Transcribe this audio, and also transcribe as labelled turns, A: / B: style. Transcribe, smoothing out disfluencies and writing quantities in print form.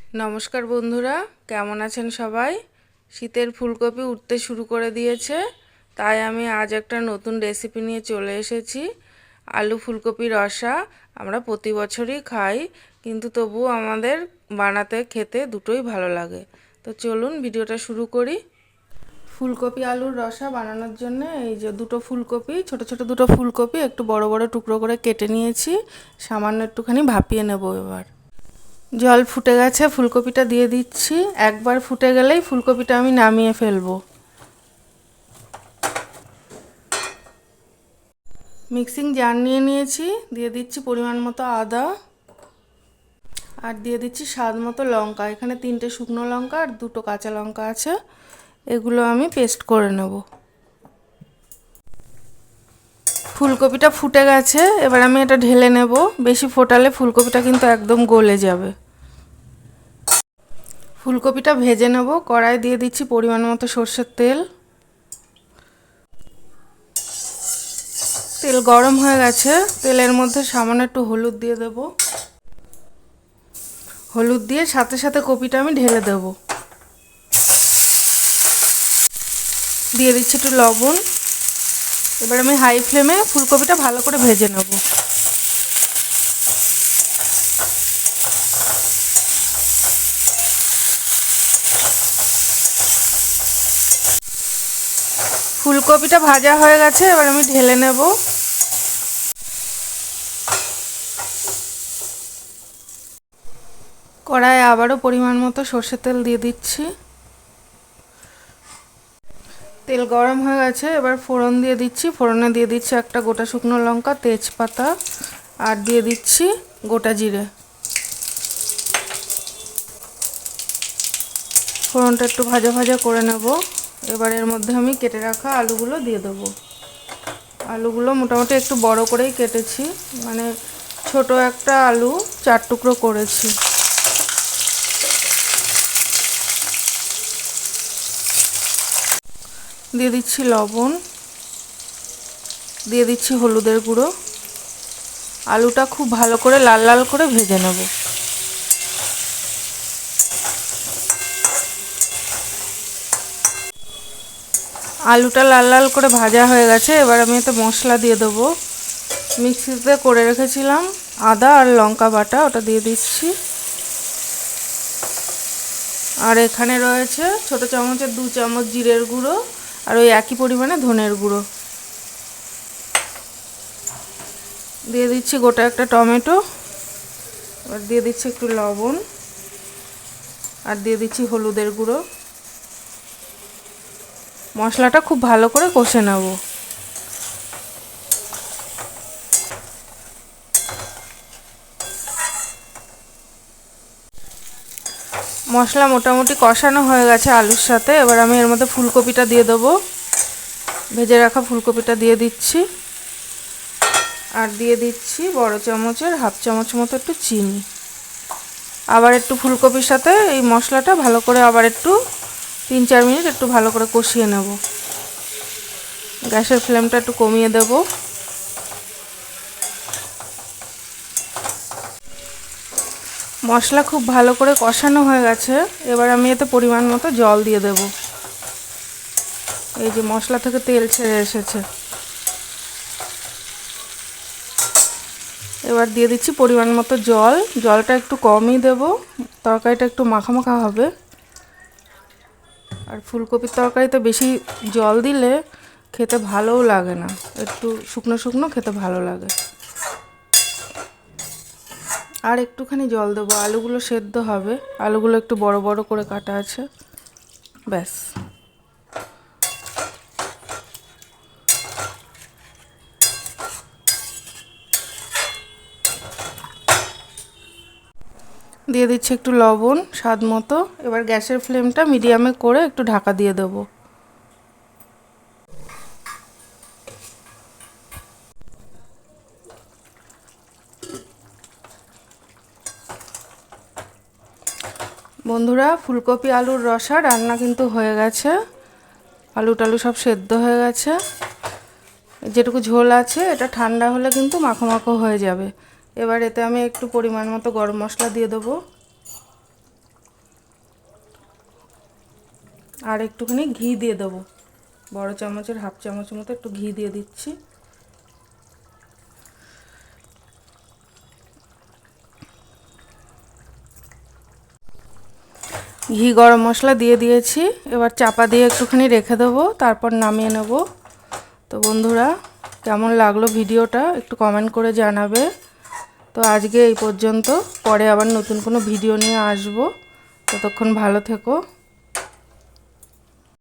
A: নমস্কার বন্ধুরা, কেমন আছেন সবাই? শীতের ফুলকপি উঠতে শুরু করে দিয়েছে, তাই আমি আজ একটা নতুন রেসিপি নিয়ে চলে এসেছি। আলু ফুলকপি রসা আমরা প্রতি বছরই খাই, কিন্তু তবুও আমাদের বানাতে খেতে দুটোই ভালো লাগে। তো চলুন ভিডিওটা শুরু করি। ফুলকপি আলুর রসা বানানোর জন্য এই যে ছোট ছোট দুটো ফুলকপি একটু বড় বড় টুকরো করে কেটে নিয়েছি। সামান্য একটুখানি ভাপিয়ে নেব। এবার জল ফুটে গেছে, ফুলকপিটা দিয়ে দিচ্ছি। একবার ফুটে গেলেই ফুলকপিটা আমি নামিয়ে ফেলবো। মিক্সিং জার নিয়ে নিয়েছি, দিয়ে দিচ্ছি পরিমাণ মতো আদা, আর দিয়ে দিচ্ছি স্বাদ মতো লঙ্কা। এখানে 3টে শুকনো লঙ্কা আর 2টো কাঁচা লঙ্কা আছে, এগুলো আমি পেস্ট করে নেব। ফুলকপিটা ফুটে গেছে, এবার আমি এটা ঢেলে নেব। বেশি ফোটালে ফুলকপিটা কিন্তু একদম গলে যাবে। ফুলকপিটা ভেজে নেব। কড়াই দিয়ে দিচ্ছি পরিমাণ মতো সর্ষের তেল। তেল গরম হয়ে গেছে, তেলের মধ্যে সামান্য একটু হলুদ দিয়ে দেব। হলুদ দিয়ে সাথে সাথে কপিটা আমি ঢেলে দেব। দিয়ে দিচ্ছি একটু লবণ। এবার আমি হাই ফ্লেমে ফুলকপিটা ভালো করে ভেজে নেব। ফুলকপিটা ভাজা হয়ে গেছে, এবার আমি ঢেলে নেব। কড়াইয়ে আবারও পরিমাণ মতো সর্ষের তেল দিয়ে দিচ্ছি। তেল গরম হয়ে গেছে, এবার ফোড়ন দিয়ে দিচ্ছি। ফোড়নে দিয়ে দিচ্ছি একটা গোটা শুকনো লঙ্কা, তেজপাতা, আর দিয়ে দিচ্ছি গোটা জিরে। ফোড়নটা একটু ভাজা ভাজা করে নেব। এবার এর মধ্যে আমি কেটে রাখা আলুগুলো দিয়ে দেবো। আলুগুলো মোটামুটি একটু বড় করেই কেটেছি, মানে ছোট একটা আলু 4 টুকরো করেছি। দিয়ে দিচ্ছি লবণ, দিয়ে দিচ্ছি হলুদের গুঁড়ো। আলুটা খুব ভালো করে লাল লাল করে ভেজে নেব। আলুটা লাল লাল করে ভাজা হয়ে গেছে, এবার আমি এতে মশলা দিয়ে দেবো। মিক্সিতে করে রেখেছিলাম আদা আর লঙ্কা বাটা, ওটা দিয়ে দিচ্ছি। আর এখানে রয়েছে ছোট চামচের 2 চামচ জিরের গুঁড়ো, আর ওই একই পরিমাণে ধনের গুঁড়ো। দিয়ে দিচ্ছি গোটা একটা টমেটো। এবার দিয়ে দিচ্ছি একটু লবণ, আর দিয়ে দিচ্ছি হলুদের গুঁড়ো। মশলাটা খুব ভালো করে কষে নেব। মশলা মোটামুটি কষানো হয়ে গেছে আলুর সাথে, এবার আমি এর মধ্যে ফুলকপিটা দিয়ে দেবো। ভেজে রাখা ফুলকপিটা দিয়ে দিচ্ছি, আর দিয়ে দিচ্ছি বড় চামচের হাফ চামচ মতো একটু চিনি। আবার একটু ফুলকপির সাথে এই মশলাটা ভালো করে আবার একটু 3-4 মিনিট একটু ভালো করে কষিয়ে নেব। গ্যাসের ফ্লেমটা একটু কমিয়ে দেব। মশলা খুব ভালো করে কষানো হয়ে গেছে, এবার আমি এতে পরিমাণ মতো জল দিয়ে দেব। এই যে মশলা থেকে তেল ছেড়ে এসেছে। এবার দিয়ে দিচ্ছি পরিমাণ মতো জল। জলটা একটু কমই দেব, তরকারিটা একটু মাখা মাখা হবে। আর ফুলকপির তরকারিতে বেশি জল দিলে খেতে ভালোও লাগে না, একটু শুকনো শুকনো খেতে ভালো লাগে। আর একটুখানি জল দেবো, আলুগুলো সেদ্ধ হবে। আলুগুলো একটু বড় বড় করে কাটা আছে, ব্যাস। দিয়ে দিচ্ছি একটু লবণ স্বাদ মতো। এবার গ্যাসের ফ্লেমটা মিডিয়ামে করে একটু ঢাকা দিয়ে দেবো। বন্ধুরা, ফুলকপি আলুর রসা রান্না কিন্তু হয়ে গেছে। আলু টালু সব সেদ্ধ হয়ে গেছে। যেটুকু ঝোল আছে এটা ঠান্ডা হলে কিন্তু মাখো মাখো হয়ে যাবে। এবার এতে আমি একটু পরিমাণ মতো গরম মশলা দিয়ে দেবো। আর একটুখানি ঘি দিয়ে দেবো, বড় চামচের হাফ চামচের মতো একটু ঘি দিয়ে দিচ্ছি। ঘি গরম মশলা দিয়ে দিয়েছি, এবার চাপা দিয়ে একটুখানি রেখে দেবো, তারপর নামিয়ে নেব। তো বন্ধুরা, কেমন লাগলো ভিডিওটা একটু কমেন্ট করে জানাবে। তো আজকে এই পর্যন্ত, পরে আবার নতুন কোনো ভিডিও নিয়ে আসবো। ততক্ষণ ভালো থেকো।